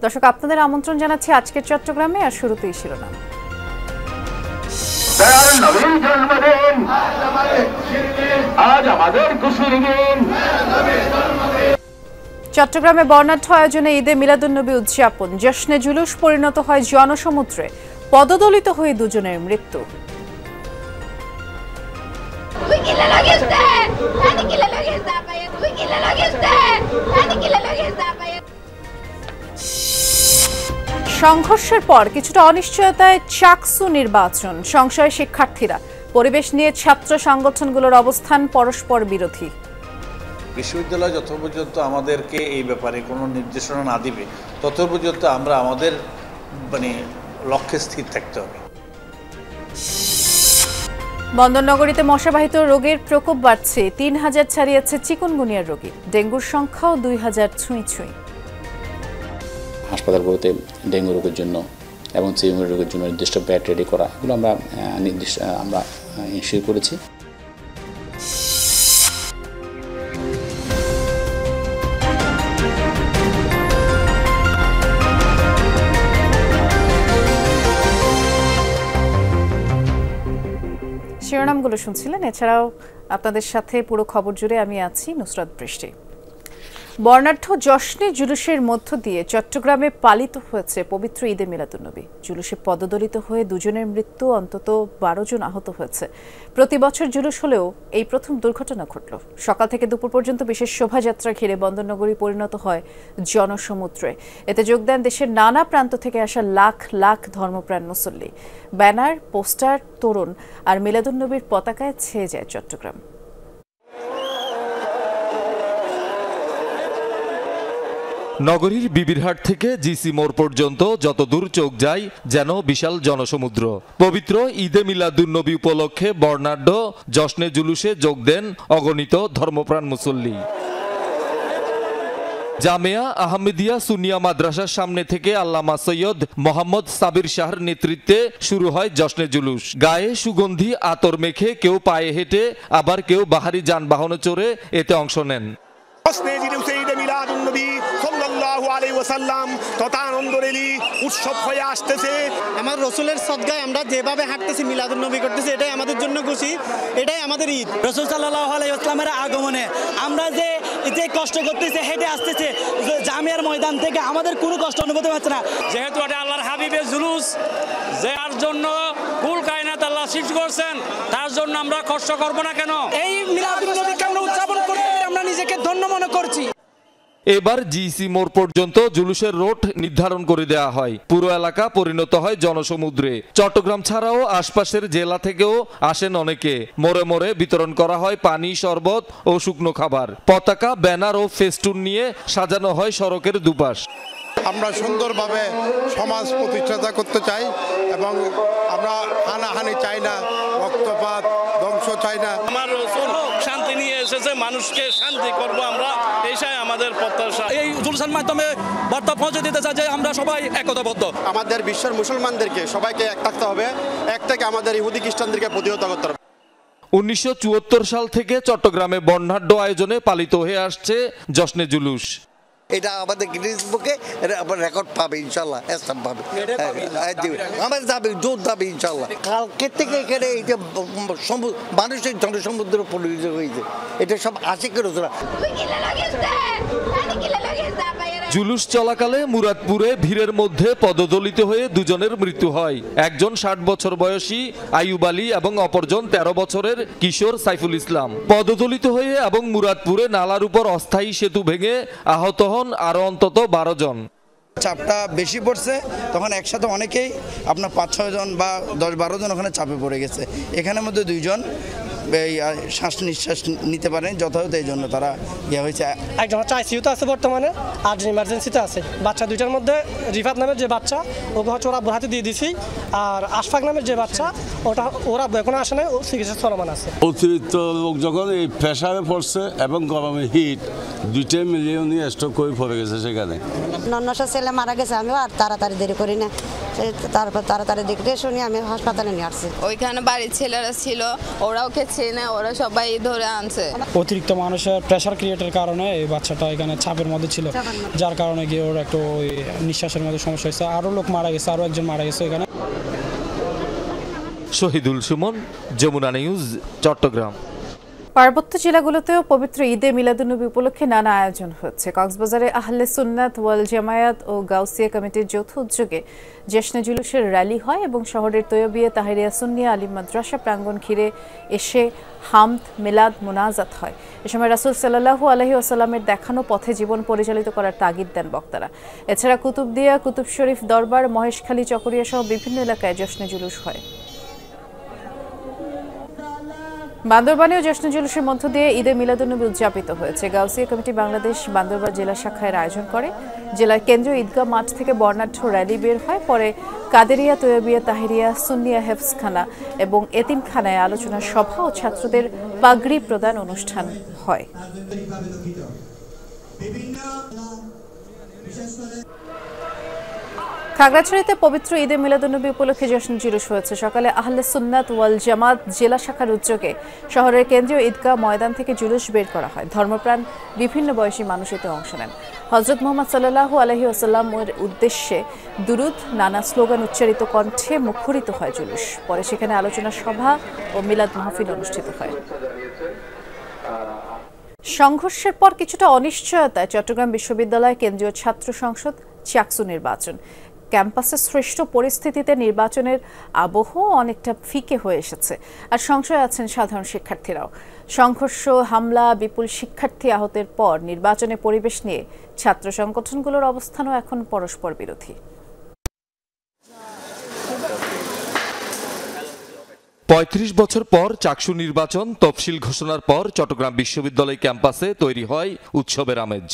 দর্শক, আপনাদের আমন্ত্রণ জানাচ্ছি আজকের চট্টগ্রামে। আর শুরুতেই শিরোনাম। চট্টগ্রামে বর্ণাঢ্য আয়োজনে ঈদে মিলাদুন্নবী উদযাপন, জশ্নে জুলুস পরিণত হয় জনসমুদ্রে, পদদলিত হয়ে দুজনের মৃত্যু। সংঘর্ষের পর কিছুটা অনিশ্চয়তায় চাকসু নির্বাচন, সংশয়ে শিক্ষার্থীরা, পরিবেশ নিয়ে ছাত্র সংগঠনগুলোর অবস্থান পরস্পর বিরোধী। বিশ্ববিদ্যালয় যত পর্যন্ত আমাদেরকে এই ব্যাপারে কোনো নির্দেশনা না দিবে তত পর্যন্ত আমরা আমাদের লক্ষ্যে স্থির থাকতে হবে। বন্দরনগরীতে মশাবাহিত রোগের প্রকোপ বাড়ছে, ৩,০০০ ছাড়িয়েছে চিকুনগুনিয়ার রোগী, ডেঙ্গুর সংখ্যাও ২,০০০ ছুঁই ছুঁই। হাসপাতালগুলোতে ডেঙ্গু রোগের জন্য এবং চিকুনগুনিয়া রোগের জন্য নির্দিষ্ট বেড রেডি করা, এগুলো আমরা ইনশিওর করেছি। শিরোনামগুলো শুনছিলেন। এছাড়াও আপনাদের সাথে পুরো খবর জুড়ে আমি আছি নুসরাত বৃষ্টি। বর্ণাঢ্য জশ্নে জুলুসের মধ্য দিয়ে চট্টগ্রামে পালিত হয়েছে পবিত্র ঈদে মিলাদুন্নবী। জুলুসে পদদলিত হয়ে দুজনের মৃত্যু, অন্তত ১২ জন আহত হয়েছে। প্রতি বছর জুলুস হলেও এই প্রথম দুর্ঘটনা ঘটল। সকাল থেকে দুপুর পর্যন্ত বিশেষ শোভাযাত্রা ঘিরে বন্দরনগরী পরিণত হয় জনসমুদ্রে। এতে যোগ দেন দেশের নানা প্রান্ত থেকে আসা লাখ লাখ ধর্মপ্রাণ মুসল্লি। ব্যানার, পোস্টার, তোরণ আর মিলাদুন্নবীর পতাকায় ছেয়ে যায় চট্টগ্রাম। নগরীর বিবিরহাট থেকে জিসি মোড় পর্যন্ত যত দূর চোখ যায় যেন বিশাল জনসমুদ্র। পবিত্র ঈদে মিলাদুন্নবী উপলক্ষে বর্ণাঢ্য জশ্নে জুলুসে যোগ দেন অগণিত ধর্মপ্রাণ মুসল্লি। জামেয়া আহমেদিয়া সুনিয়া মাদ্রাসার সামনে থেকে আল্লামা সৈয়দ মোহাম্মদ সাবির শাহর নেতৃত্বে শুরু হয় জশ্নে জুলুস। গায়ে সুগন্ধি আতর মেখে কেউ পায়ে হেঁটে, আবার কেউ বাহারি যানবাহনে চড়ে এতে অংশ নেন। উৎসব হয়ে আসতেছে। আমার রসুলের সদগায় আমরা যেভাবে হাঁটতেছি, মিলাদুন্নবী করতেছি, এটাই আমাদের জন্য খুশি, এটাই আমাদের ঈদ। রসুল সাল্লাল্লাহু আলাইহি ওয়াসাল্লামের আগমনে আমরা যে কষ্ট করতেছি, হেঁটে আসতেছে জামিয়ার ময়দান থেকে, আমাদের কোনো কষ্ট অনুভূতি হচ্ছে না। যেহেতু এটা আল্লাহর হাবিবের জুলুস, যার জন্য কুল কায়নাত আল্লাহ সৃষ্টি করছেন, তার জন্য আমরা কষ্ট করব না কেন? এই মিলাদুন্নবীকে আমরা উদযাপন করতে পেরে আমরা নিজেকে ধন্য মনে করছি। এবার জিসি মোড় পর্যন্ত জুলুসের রোড নির্ধারণ করে দেওয়া হয়। পুরো এলাকা পরিণত হয় জনসমুদ্রে। চট্টগ্রাম ছাড়াও আশপাশের জেলা থেকেও আসেন অনেকে। মোড়ে মোড়ে বিতরণ করা হয় পানি, শরবত ও শুকনো খাবার। পতাকা, ব্যানার ও ফেস্টুন নিয়ে সাজানো হয় সড়কের দুপাশ। আমরা সুন্দরভাবে সমাজ প্রতিষ্ঠাতা করতে চাই এবং আমরা হানাহানি চাই না, রক্তপাত, ধ্বংস চাই না। আমার রসুল শান্তি নিয়ে এসেছে, মানুষকে শান্তি করব আমরা, এইটাই আমাদের প্রত্যাশা। এই জুলুসের মাধ্যমে বার্তা পৌঁছে দিতে চাই যে আমরা সবাই একতাবদ্ধ। আমাদের বিশ্বের মুসলমানদেরকে সবাইকে এক থাকতে হবে, এক থেকে আমাদের ইহুদি খ্রিস্টানদেরকে প্রতিহত করতে হবে। 1974 সাল থেকে চট্টগ্রামে বর্ণাঢ্য আয়োজনে পালিত হয়ে আসছে জশ্নে জুলুস। এটা আমাদের গিনেস বুকে রেকর্ড পাবে ইনশাল্লাহ, পাবে আমাদের দাবি, জোর দাবি ইনশাল্লাহ। কালকে থেকে এখানে এইটা মানুষের জনসমুদ্র পরিণত হয়েছে, এটা সব আশিকের ওজোরা। জুলুস চলাকালে মুরাদপুরে ভিড়ের মধ্যে পদদলিত হয়ে দুজনের মৃত্যু হয়। একজন 60 বছর বয়সী আইয়ুব আলী এবং অপরজন 13 বছরের কিশোর সাইফুল ইসলাম। পদদলিত হয়ে এবং মুরাদপুরে নালার উপর অস্থায়ী সেতু ভেঙে আহত হন আরো অন্তত 12 জন। চাপটা বেশি পড়ছে, তখন একসাথে অনেকেই আপনার 5-6 জন বা 10-12 জন ওখানে চাপে পড়ে গেছে। এখানের মধ্যে 2 জন শ্বাস নিঃশ্বাস নিতে পারেন যথাযথ, এই জন্য তারা হয়েছে। একজন হচ্ছে আইসিইউতে আছে বর্তমানে, আর ইমার্জেন্সিতে আছে। বাচ্চা দুইটার মধ্যে রিফাত নামের যে বাচ্চা, ওকে হচ্ছে ওরা হাতে দিয়ে দিছি, আর আশফাক নামের যে বাচ্চা, ওরা এখনো আসে না, ও চিকিৎসা চলমান আছে। অতিরিক্ত লোক যখন এই প্রেশারে পড়ছে এবং গরমের হিট, দুইটাই মিলিয়ে উনি স্ট্রোক করে পড়ে গেছে সেখানে। নন্নসা ছেলে মারা গেছে, আমিও আর তাড়াতাড়ি দেরি করি না, তারপর তাড়াতাড়ি দেখতে শুনি আমি হাসপাতালে নিয়ে আসছি। ওইখানে বাড়ির ছেলেরা ছিল, ওরা ওকে পাচ্ছি না, ওরা সবাই ধরে আনছে। অতিরিক্ত মানুষের প্রেশার ক্রিয়েটের কারণে এই বাচ্চাটা এখানে চাপের মধ্যে ছিল, যার কারণে গিয়ে ওর একটু নিঃশ্বাসের মধ্যে সমস্যা হয়েছে। আরও লোক মারা গেছে, আরও একজন মারা গেছে এখানে। শহীদুল সুমন, যমুনা নিউজ, চট্টগ্রাম। পার্বত্য জেলাগুলোতেও পবিত্র ঈদে মিলাদুন্নবী উপলক্ষে নানা আয়োজন হচ্ছে। কক্সবাজারে আহলে সুন্নাত ওয়াল জামায়াত ও গাউসিয়া কমিটির যৌথ উদ্যোগে জশ্নে জুলুসের র্যালি হয় এবং শহরের তৈয়বিয়া তাহেরিয়া সুন্নিয়া আলিম মাদ্রাসা প্রাঙ্গণ ঘিরে এসে হামদ, মিলাদ, মোনাজাত হয়। এ সময় রাসূল সাল্লাল্লাহু আলাইহি ওয়াসাল্লামের দেখানো পথে জীবন পরিচালিত করার তাগিদ দেন বক্তারা। এছাড়া কুতুবদিয়া, কুতুব শরীফ দরবার, মহেশখালী, চকরিয়া সহ বিভিন্ন এলাকায় জশ্নে জুলুস হয়। বান্দরবানেও জশ্নে জুলুসের মধ্য দিয়ে ঈদে মিলাদুন্নবী উদযাপিত হয়েছে। গাউসিয়া কমিটি বাংলাদেশ বান্দরবান জেলা শাখার আয়োজন করে। জেলার কেন্দ্রীয় ঈদগাহ মাঠ থেকে বর্ণাঢ্য র্যালি বের হয়। পরে কাদেরিয়া, তৈয়বিয়া তাহেরিয়া, সুন্নিয়া হেফজখানা এবং এতিমখানায় আলোচনা সভা ও ছাত্রদের পাগড়ি প্রদান অনুষ্ঠান হয়। খাগড়াছড়িতে পবিত্র ঈদে মিলাদুন্নবী উপলক্ষে জশ্ন জুলুস হয়েছে। সকালে আহলে সুন্নাত ওয়াল জামাত জেলা শাখার উদ্যোগে শহরের কেন্দ্রীয় ঈদগাহ ময়দান থেকে জুলুস বের করা হয়। ধর্মপ্রাণ বিভিন্ন বয়সী মানুষ এতে অংশ নেন। হযরত মুহাম্মদ সাল্লাল্লাহু আলাইহি ওয়াসাল্লামের উদ্দেশ্যে দুরূদ, নানা স্লোগান উচ্চারিত কণ্ঠে মুখরিত হয় জুলুস। পরে সেখানে আলোচনা সভা ও মিলাদ মাহফিল অনুষ্ঠিত হয়। সংঘর্ষের পর কিছুটা অনিশ্চয়তায় চট্টগ্রাম বিশ্ববিদ্যালয় কেন্দ্রীয় ছাত্র সংসদ চাকসু নির্বাচন। ক্যাম্পাসে সৃষ্ট পরিস্থিতিতে নির্বাচনের আবহ অনেকটা ফিকে হয়ে এসেছে, আর সংশয়ে আছেন সাধারণ শিক্ষার্থীরাও। সংঘর্ষ, হামলা, বিপুল শিক্ষার্থী আহতের পর নির্বাচনের পরিবেশ নিয়ে ছাত্র সংগঠনগুলোর অবস্থানও এখন পরস্পর বিরোধী। ৩৫ বছর পর চাকসু নির্বাচন তফসিল ঘোষণার পর চট্টগ্রাম বিশ্ববিদ্যালয় ক্যাম্পাসে তৈরি হয় উৎসবের আমেজ।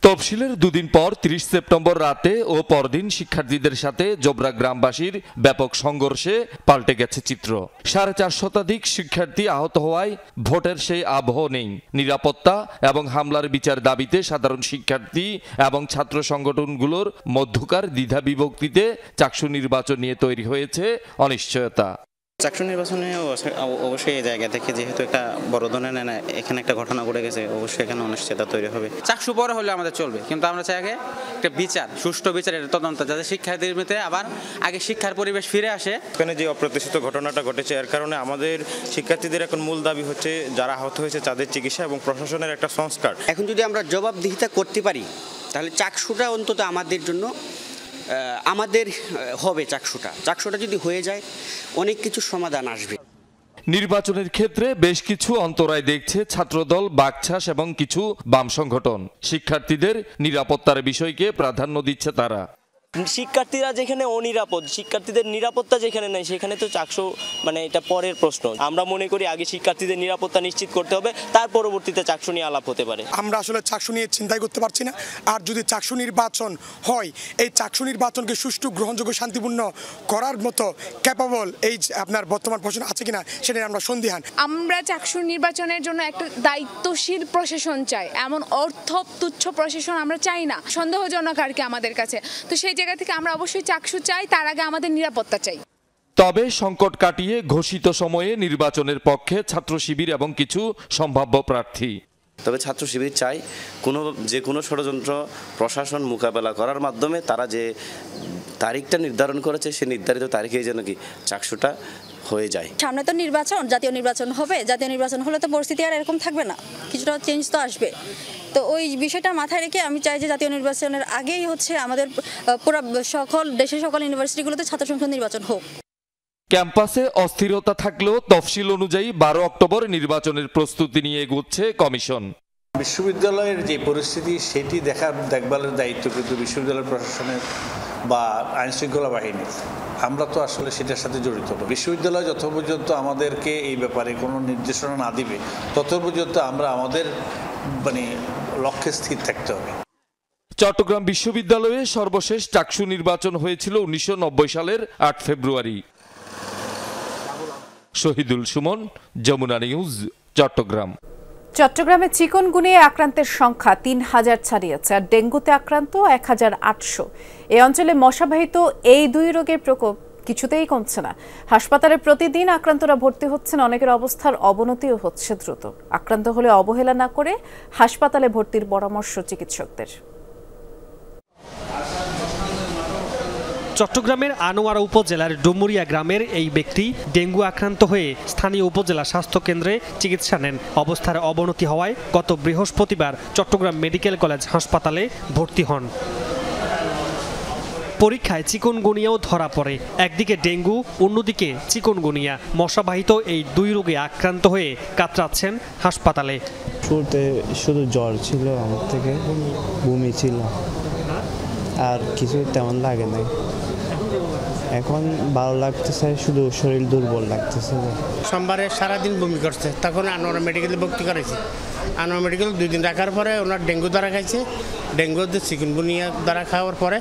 তফসিলের দুদিন পর ৩০ সেপ্টেম্বর রাতে ও পরদিন শিক্ষার্থীদের সাথে জোবরা গ্রামবাসীর ব্যাপক সংঘর্ষে পাল্টে গেছে চিত্র। ৪৫০ শতাধিক শিক্ষার্থী আহত হওয়ায় ভোটের সেই আবহ নেই। নিরাপত্তা এবং হামলার বিচার দাবিতে সাধারণ শিক্ষার্থী এবং ছাত্র সংগঠনগুলোর মধ্যকার দ্বিধা বিভক্তিতে চাকসু নির্বাচন নিয়ে তৈরি হয়েছে অনিশ্চয়তা। চাকসু নির্বাচনে অবশ্যই এই জায়গা থেকে যেহেতু একটা বড় ধরনের এখানে একটা ঘটনা ঘটে গেছে, অবশ্যই এখানে অনিশ্চয়তা তৈরি হবে। চাকসু পরে হলে আমাদের চলবে, কিন্তু আমরা চাই আগে একটা বিচার, সুষ্ঠু বিচারের তদন্ত, যাতে শিক্ষার্থীদের মধ্যে আবার আগে শিক্ষার পরিবেশ ফিরে আসে। এখানে যে অপ্রত্যাশিত ঘটনাটা ঘটেছে এর কারণে আমাদের শিক্ষার্থীদের এখন মূল দাবি হচ্ছে যারা আহত হয়েছে তাদের চিকিৎসা এবং প্রশাসনের একটা সংস্কার। এখন যদি আমরা জবাবদিহিতা করতে পারি তাহলে চাকসুটা অন্তত আমাদের জন্য আমাদের হবে। চাকসুটা যদি হয়ে যায় অনেক কিছু সমাধান আসবে। নির্বাচনের ক্ষেত্রে বেশ কিছু অন্তরায় দেখছে ছাত্রদল, বাকছাস এবং কিছু বাম সংগঠন। শিক্ষার্থীদের নিরাপত্তার বিষয়কে প্রাধান্য দিচ্ছে তারা। শিক্ষার্থীরা যেখানে অনিরাপদ, শিক্ষার্থীদের নিরাপত্তা যেখানে নেই সেখানে তো চাকসু এটা পরের প্রশ্ন। আমরা মনে করি আগে শিক্ষার্থীদের নিরাপত্তা নিশ্চিত করতে হবে, তার পরবর্তীতে চাকসু নিয়ে আলাপ হতে পারে। আমরা আসলে চাকসু নিয়ে চিন্তাই করতে পারছি না। আর যদি চাকসু নির্বাচন হয়, এই চাকসু নির্বাচনকে সুষ্ঠু, গ্রহণযোগ্য, শান্তিপূর্ণ করার মতো ক্যাপাবল এই আপনার বর্তমান প্রশাসন আছে কিনা সেটা আমরা সন্দিহান। আমরা চাকসু নির্বাচনের জন্য একটা দায়িত্বশীল প্রশাসন চাই, এমন অর্থ তুচ্ছ প্রশাসন আমরা চাই না। সন্দেহজনক আর কি আমাদের কাছে। তো সেই জায়গা থেকে আমরা অবশ্যই চাকসু চাই, তার আগে আমাদের নিরাপত্তা চাই। তবে সংকট কাটিয়ে ঘোষিত সময়ে নির্বাচনের পক্ষে ছাত্র শিবির এবং কিছু সম্ভাব্য প্রার্থী। তবে ছাত্র শিবির চাই যে কোনো ষড়যন্ত্র প্রশাসন মোকাবেলা করার মাধ্যমে তারা যে তারিখটা নির্ধারণ করেছে সে নির্ধারিত তারিখে যেন কি চাকসুটা হয়ে যায়। সামনে তো নির্বাচন, জাতীয় নির্বাচন হবে। জাতীয় নির্বাচন হলে তো পরিস্থিতি আর এরকম থাকবে না, কিছুটা চেঞ্জ তো আসবে। তো ওই বিষয়টা মাথায় রেখে আমি চাই যে জাতীয় নির্বাচনের আগেই আমাদের পুরো দেশের সকল ইউনিভার্সিটিগুলোতে ছাত্র সংসদ নির্বাচন হোক। ক্যাম্পাসে অস্থিরতা থাকলেও তফসিল অনুযায়ী 12 অক্টোবর নির্বাচনের প্রস্তুতি নিয়ে এগোচ্ছে কমিশন। বিশ্ববিদ্যালয়ের যে পরিস্থিতি সেটি দেখভালের দায়িত্ব কিন্তু বিশ্ববিদ্যালয় প্রশাসনের বা আইনশৃঙ্খলা বাহিনীর। আমরা তো আসলে সেটার সাথে জড়িত না। বিশ্ববিদ্যালয় যত পর্যন্ত আমাদেরকে এই ব্যাপারে কোনো নির্দেশনা না দিবে তত পর্যন্ত আমরা আমাদের লক্ষ্যে স্থির থাকতে হবে। চট্টগ্রাম বিশ্ববিদ্যালয়ে সর্বশেষ চাকসু নির্বাচন হয়েছিল 1990 সালের 8 ফেব্রুয়ারি। শহীদুল সুমন, যমুনা নিউজ, চট্টগ্রাম। চট্টগ্রামে চিকুনগুনিয়া আক্রান্তের সংখ্যা 3000 ছাড়িয়েছে, আর ডেঙ্গুতে আক্রান্ত 1800। এই অঞ্চলে মশাবাহিত এই দুই রোগের প্রকোপ কিছুতেই কমছে না। হাসপাতালে প্রতিদিন আক্রান্তরা ভর্তি হচ্ছেন, অনেকের অবস্থার অবনতিও হচ্ছে দ্রুত। আক্রান্ত হলে অবহেলা না করে হাসপাতালে ভর্তির পরামর্শ চিকিৎসকদের। চট্টগ্রামের আনোয়ারা উপজেলার ডুমুরিয়া গ্রামের এই ব্যক্তি ডেঙ্গু আক্রান্ত হয়ে স্থানীয় উপজেলা স্বাস্থ্য কেন্দ্রে চিকিৎসা নেন। অবস্থার অবনতি হওয়ায় গত বৃহস্পতিবার চট্টগ্রাম মেডিকেল কলেজ হাসপাতালে ভর্তি হন। পরীক্ষায় চিকুনগুনিয়াও ধরা পড়ে। একদিকে ডেঙ্গু, অন্যদিকে চিকুনগুনিয়া। মশাবাহিত এই দুই রোগে আক্রান্ত হয়ে কাতরাচ্ছেন হাসপাতালে। শুরুতে শুধু জ্বর ছিল, আমার থেকে বমি ছিল, আর কিছু তেমন লাগে নাই। এখন ভালো লাগতেছে, শুধু শরীর দুর্বল লাগতেছে। সোমবারে সারাদিন বমি করছে, তখন আনোয়ারা মেডিকেলে ভর্তি করেছি। আনোয়ারা মেডিকেল 2 দিন রাখার পরে ওনার ডেঙ্গু দ্বারা খাইছে, ডেঙ্গু চিকুনগুনিয়া দ্বারা খাওয়ার পরে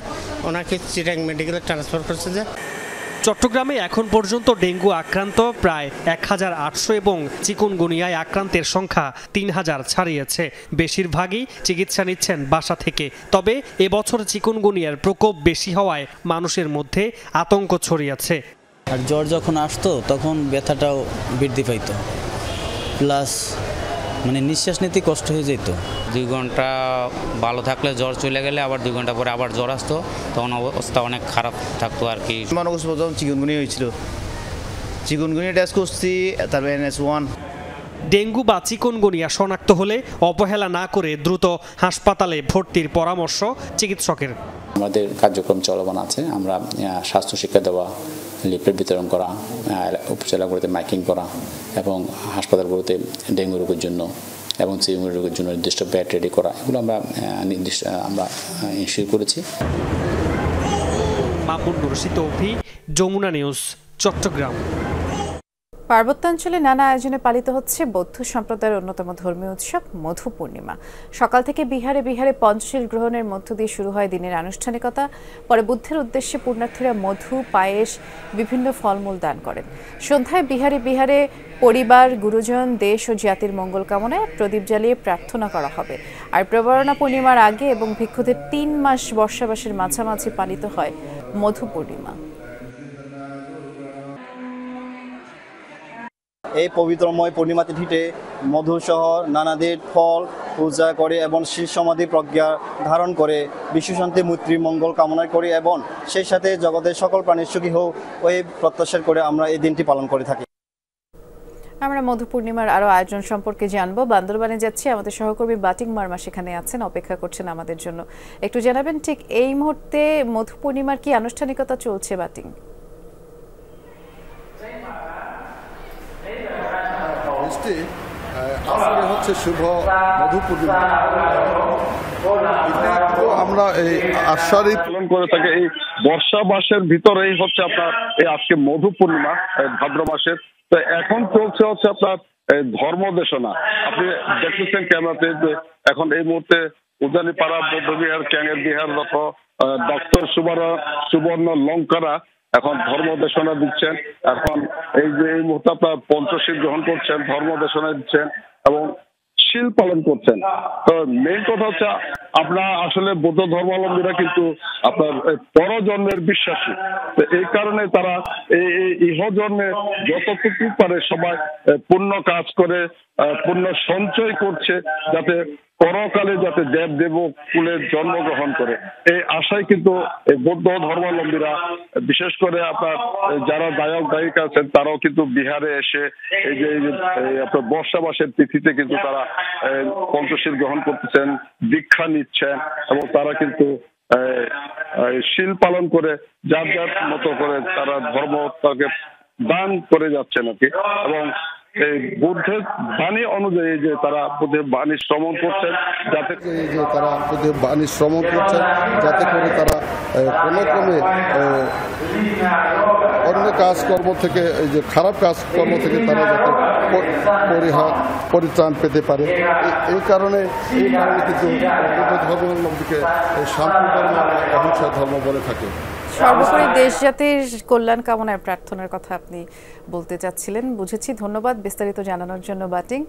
ওনাকে চিটাং মেডিকেলে ট্রান্সফার করছে। যে চট্টগ্রামে এখন পর্যন্ত ডেঙ্গু আক্রান্ত প্রায় 1800 এবং চিকুনগুনিয়ায় আক্রান্তের সংখ্যা 3000 ছাড়িয়েছে। বেশিরভাগই চিকিৎসা নিচ্ছেন বাসা থেকে। তবে এবছর চিকুনগুনিয়ার প্রকোপ বেশি হওয়ায় মানুষের মধ্যে আতঙ্ক ছড়িয়েছে। আর জ্বর যখন আসতো তখন ব্যথাটাও বৃদ্ধি পাইতো, প্লাস মানে নিঃশ্বাস নিতে কষ্ট হয়ে যেত। 2 ঘন্টা ভালো থাকলে জ্বর চলে গেলে আবার 2 ঘন্টা পরে আবার জ্বর আসতো, তখন অবস্থা অনেক খারাপ থাকতো আর কি। মনে করছি প্রথম চিকুনগুনিয়া হয়েছিল, চিকুনগুনিয়া টেস্ট করছি, তারপর NS1। ডেঙ্গু বা চিকুনগুনিয়া শনাক্ত হলে অবহেলা না করে দ্রুত হাসপাতালে ভর্তির পরামর্শ চিকিৎসকের। আমাদের কার্যক্রম চলমান আছে। আমরা স্বাস্থ্য শিক্ষা দেওয়া, লিফলেট বিতরণ করা, উপজেলাগুলোতে মাইকিং করা এবং হাসপাতালগুলোতে ডেঙ্গু রোগের জন্য এবং চিকুনগুনিয়া রোগের জন্য নির্দিষ্ট বেড রেডি করা, এগুলো আমরা ইনশিওর করেছি। মামুন রশিদ তৌফি, যমুনা নিউজ, চট্টগ্রাম। পার্বত্যাঞ্চলে নানা আয়োজনে পালিত হচ্ছে বৌদ্ধ সম্প্রদায়ের অন্যতম ধর্মীয় উৎসব মধু পূর্ণিমা। সকাল থেকে বিহারে বিহারে পঞ্চশীল গ্রহণের মধ্য দিয়ে শুরু হয় দিনের আনুষ্ঠানিকতা। পরে বুদ্ধের উদ্দেশ্যে পুণ্যার্থীরা মধু, পায়েস, বিভিন্ন ফলমূল দান করেন। সন্ধ্যায় বিহারে বিহারে পরিবার, গুরুজন, দেশ ও জাতির মঙ্গল কামনায় প্রদীপ জ্বালিয়ে প্রার্থনা করা হবে। আর প্রবরণা পূর্ণিমার আগে এবং ভিক্ষুদের 3 মাস বর্ষাবাসের মাঝামাঝি পালিত হয় মধু পূর্ণিমা। এই পবিত্রময় পূর্ণিমা তিথিতে মধুসহ নানাদের ফল পূজা করে এবং শিব সমাধি প্রজ্ঞা ধারণ করে বিশ্বশান্তি মৈত্রী মঙ্গল কামনা করে এবং সেই সাথে জগতের সকল প্রাণীর সুখী হোক ওই প্রত্যাশা করে আমরা এই দিনটি পালন করে থাকি। আমরা মধু পূর্ণিমার আরো আয়োজন সম্পর্কে জানবো। বান্দরবানে যাচ্ছি, আমাদের সহকর্মী বাটিং মার্মা সেখানে আছেন, অপেক্ষা করছেন আমাদের জন্য। একটু জানাবেন ঠিক এই মুহূর্তে মধু পূর্ণিমার কি আনুষ্ঠানিকতা চলছে বাটিং? আজকে হচ্ছে শুভ মধু পূর্ণিমা। আমরা এই আষাঢ়ি পালন করে থাকি। এই বর্ষা মাসের ভিতরেই হচ্ছে আপনার এই আজকে মধু পূর্ণিমা, ভাদ্র মাসের। তো এখন চলছে হচ্ছে আপনার ধর্মদেশনা। আপনি দেখতেছেন ক্যামেরাতে যে এখন এই মুহূর্তে উজানিপাড়া বৌদ্ধবিহার, ক্যাঙের বিহার ডক্টর সুবর্ণ লঙ্কারা এখন ধর্মদেশনা দিচ্ছেন। এখন এই যে এই মুহূর্তে আপনার পঞ্চশীল গ্রহণ করছেন, ধর্মদেশনা দিচ্ছেন এবং শীল পালন করছেন। তো মেইন কথা হচ্ছে আপনার আসলে বৌদ্ধ ধর্মাবলম্বীরা কিন্তু আপনার পরজন্মের বিশ্বাসী। তো এই কারণে তারা এই ইহজন্মে যতটুকু পারে সবাই পুণ্য কাজ করে, পুণ্য সঞ্চয় করছে, যাতে পরকালে যাতে দেব দেব কুলে জন্মগ্রহণ করে। এই আশায় কিন্তু এই বৌদ্ধ ধর্মাবলম্বীরা, বিশেষ করে আপনার যারা গায়ক গায়িকা আছেন, তারাও কিন্তু বিহারে এসে এই যে আপনার বর্ষা মাসের তিথিতে কিন্তু তারা পঞ্চশীল গ্রহণ করতেছেন, দীক্ষা নিচ্ছেন এবং তারা কিন্তু শীল পালন করে যার যার মতো করে তারা ধর্মকে দান করে যাচ্ছেন আর কি। এবং এই বুদ্ধের বাণী অনুযায়ী যে তারা বুদ্ধের বাণী শ্রবণ করছেন, যাতে তারা বুদ্ধের বাণী শ্রবণ করছেন, যাতে করে তারা কোনো ক্রমে অন্য কাজকর্ম থেকে, এই যে খারাপ কাজকর্ম থেকে তারা যাতে পরিত্রাণ পেতে পারে। এই কারণে কিন্তু ধর্মাবলম্বীকে শান্তি ধর্ম, অহিংসা ধর্ম বলে থাকে। সর্বোপরি দেশ জাতির কল্যাণ কামনায় প্রার্থনার কথা আপনি বলতে চাচ্ছিলেন, বুঝেছি। ধন্যবাদ বিস্তারিত জানানোর জন্য বাটিং।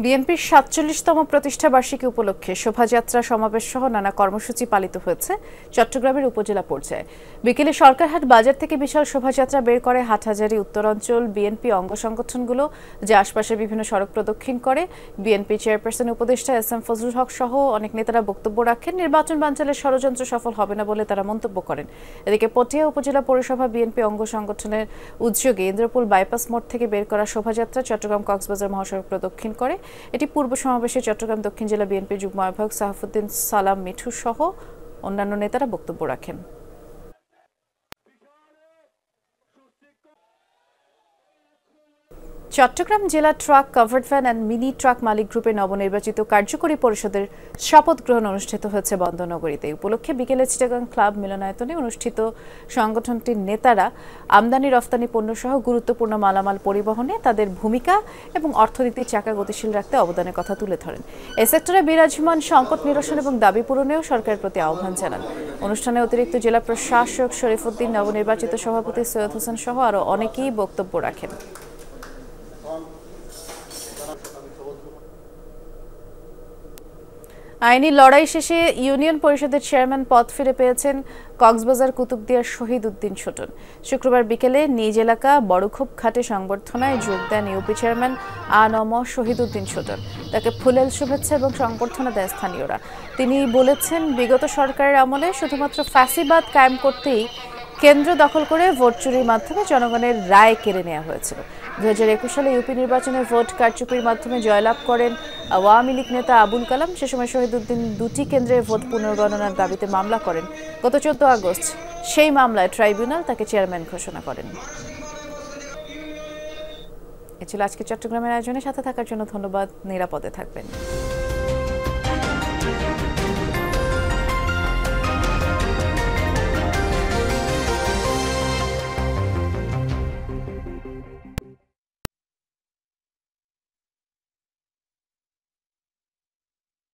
বিএনপির ৪৭তম প্রতিষ্ঠা বার্ষিকী উপলক্ষে শোভাযাত্রা সমাবেশ সহ নানা কর্মসূচি পালিত হয়েছে চট্টগ্রামের উপজেলা পর্যায়ে। বিকেলে সরকারহাট বাজার থেকে বিশাল শোভাযাত্রা বের করে হাটহাজারী উত্তরাঞ্চল বিএনপি অঙ্গ সংগঠনগুলো, যা আশপাশের বিভিন্ন সড়ক প্রদক্ষিণ করে। বিএনপি চেয়ারপারসন উপদেষ্টা এস.এম. ফজলুল হক সহ অনেক নেতারা বক্তব্য রাখেন। নির্বাচন বানচালের ষড়যন্ত্র সফল হবে না বলে তারা মন্তব্য করেন। এদিকে পটিয়া উপজেলা পৌরসভা বিএনপি অঙ্গ সংগঠনের উদ্যোগে ইন্দ্রপুল বাইপাস মোড় থেকে বের করা শোভাযাত্রা চট্টগ্রাম কক্সবাজার মহাসড়ক প্রদক্ষিণ করে। এটি পূর্ব সমাবেশে চট্টগ্রাম দক্ষিণ জেলা বিএনপির যুগ্ম আহ্বায়ক সাহাফুদ্দিন সালাম মিঠু সহ অন্যান্য নেতারা বক্তব্য রাখেন। চট্টগ্রাম জেলা truck, covered van and mini truck মালিক গ্রুপের নবনির্বাচিত কার্যকরী পরিষদের শপথ গ্রহণ অনুষ্ঠিত হয়েছে বন্দরনগরীতে। উপলক্ষে বিকেলে চিটাগাং ক্লাব মিলনায়তনে অনুষ্ঠিত সংগঠনটির নেতারা আমদানি রফতানি পণ্য সহ গুরুত্বপূর্ণ মালামাল পরিবহনে তাদের ভূমিকা এবং অর্থনীতির চাকা গতিশীল রাখতে অবদানের কথা তুলে ধরেন। এই সেক্টরে বিরাজমান সংকট নিরসন এবং দাবি পূরণেও সরকারের প্রতি আহ্বান জানান। অনুষ্ঠানে অতিরিক্ত জেলা প্রশাসক শরীফুদ্দিন, নবনির্বাচিত সভাপতি সৈয়দ হোসেন সহ আরও অনেকেই বক্তব্য রাখেন। আইনি লড়াই শেষে ইউনিয়ন পরিষদের চেয়ারম্যান পদ ফিরে পেয়েছেন কক্সবাজার কুতুবদিয়ার শহীদ উদ্দিন ছোটন। শুক্রবার বিকেলে নিজ এলাকা বড়খোপ ঘাটে সংবর্ধনায় যোগ দেন ইউপি চেয়ারম্যান আ.ন.ম শহীদ উদ্দিন ছোটন। তাকে ফুলেল শুভেচ্ছা এবং সংবর্ধনা দেন স্থানীয়রা। তিনি বলেছেন, বিগত সরকারের আমলে শুধুমাত্র ফ্যাসিবাদ কায়েম করতেই কেন্দ্র দখল করে ভোট চুরির মাধ্যমে জনগণের রায় কেড়ে নেওয়া হয়েছিল। 2021 সালে ইউপি নির্বাচনে ভোট কারচুপির মাধ্যমে জয়লাভ করেন আওয়ামী লীগ নেতা আবুল কালাম। সে সময় শহীদ উদ্দিন দুটি কেন্দ্রে ভোট পুনর্গণনার দাবিতে মামলা করেন। গত 14 আগস্ট সেই মামলায় ট্রাইব্যুনাল তাকে চেয়ারম্যান ঘোষণা করেন। এ ছিল আজকে চট্টগ্রামের আয়োজনে। সাথে থাকার জন্য ধন্যবাদ। নিরাপদে থাকবেন।